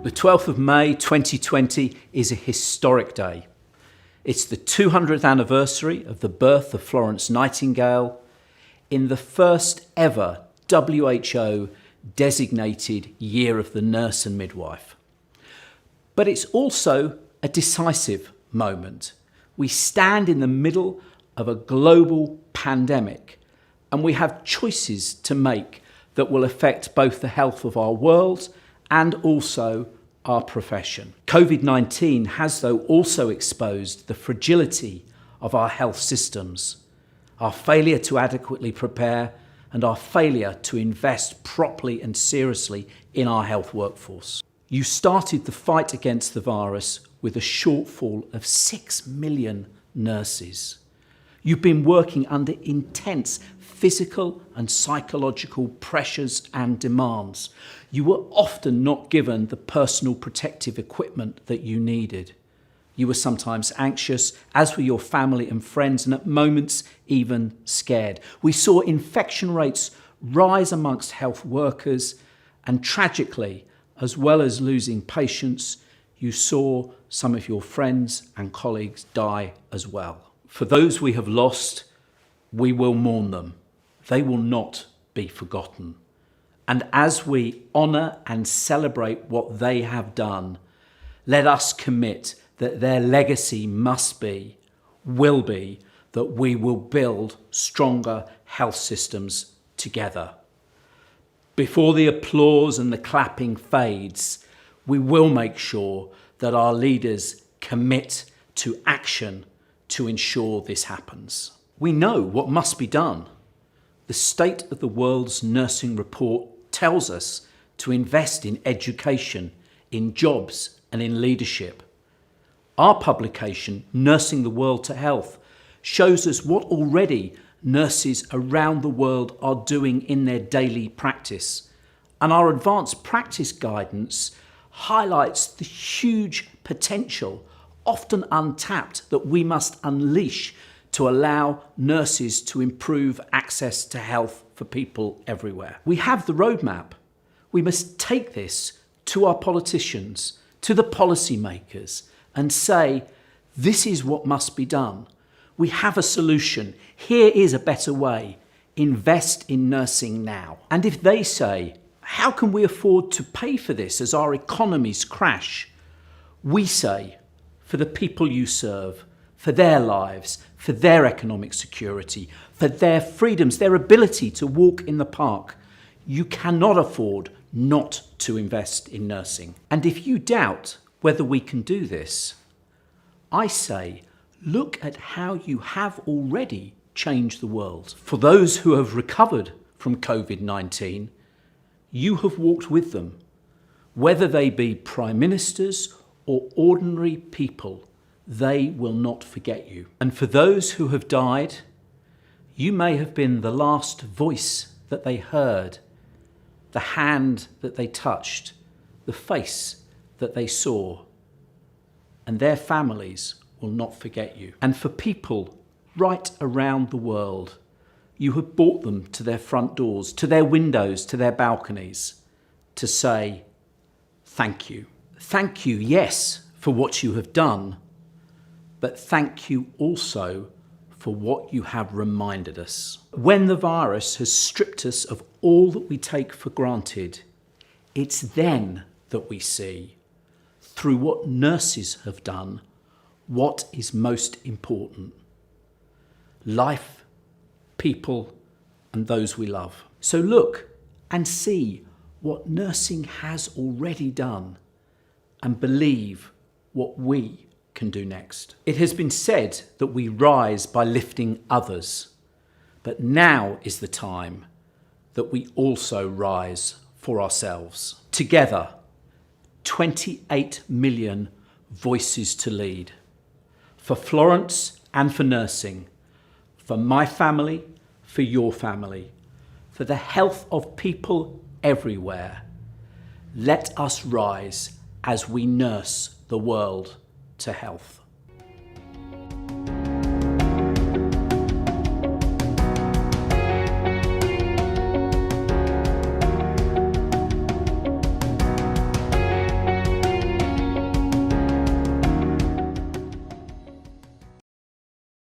The 12th of May 2020 is a historic day. It's the 200th anniversary of the birth of Florence Nightingale in the first ever WHO designated Year of the Nurse and Midwife. But it's also a decisive moment. We stand in the middle of a global pandemic and we have choices to make that will affect both the health of our world and also our profession. COVID-19 has, though, also exposed the fragility of our health systems, our failure to adequately prepare, and our failure to invest properly and seriously in our health workforce. You started the fight against the virus with a shortfall of 6 million nurses. You've been working under intense physical and psychological pressures and demands. You were often not given the personal protective equipment that you needed. You were sometimes anxious, as were your family and friends, and at moments even scared. We saw infection rates rise amongst health workers, and tragically, as well as losing patients, you saw some of your friends and colleagues die as well. For those we have lost, we will mourn them. They will not be forgotten. And as we honour and celebrate what they have done, let us commit that their legacy must be, will be, that we will build stronger health systems together. Before the applause and the clapping fades, we will make sure that our leaders commit to action to ensure this happens. We know what must be done. The State of the World's Nursing Report tells us to invest in education, in jobs and in leadership. Our publication, Nursing the World to Health, shows us what already nurses around the world are doing in their daily practice. And our advanced practice guidance highlights the huge potential, often untapped, that we must unleash to allow nurses to improve access to health for people everywhere. We have the roadmap. We must take this to our politicians, to the policymakers, and say, this is what must be done. We have a solution. Here is a better way. Invest in nursing now. And if they say, how can we afford to pay for this as our economies crash? We say, for the people you serve, for their lives, for their economic security, for their freedoms, their ability to walk in the park, you cannot afford not to invest in nursing. And if you doubt whether we can do this, I say, look at how you have already changed the world. For those who have recovered from COVID-19, you have walked with them, whether they be prime ministers or ordinary people. They will not forget you. And for those who have died, you may have been the last voice that they heard, the hand that they touched, the face that they saw, and their families will not forget you. And for people right around the world, you have brought them to their front doors, to their windows, to their balconies, to say, thank you. Thank you, yes, for what you have done, but thank you also for what you have reminded us. When the virus has stripped us of all that we take for granted, it's then that we see, through what nurses have done, what is most important. Life, people, and those we love. So look and see what nursing has already done and believe what we can do next. It has been said that we rise by lifting others, but now is the time that we also rise for ourselves. Together, 28 million voices to lead. For Florence and for nursing, for my family, for your family, for the health of people everywhere. Let us rise as we nurse the world to health.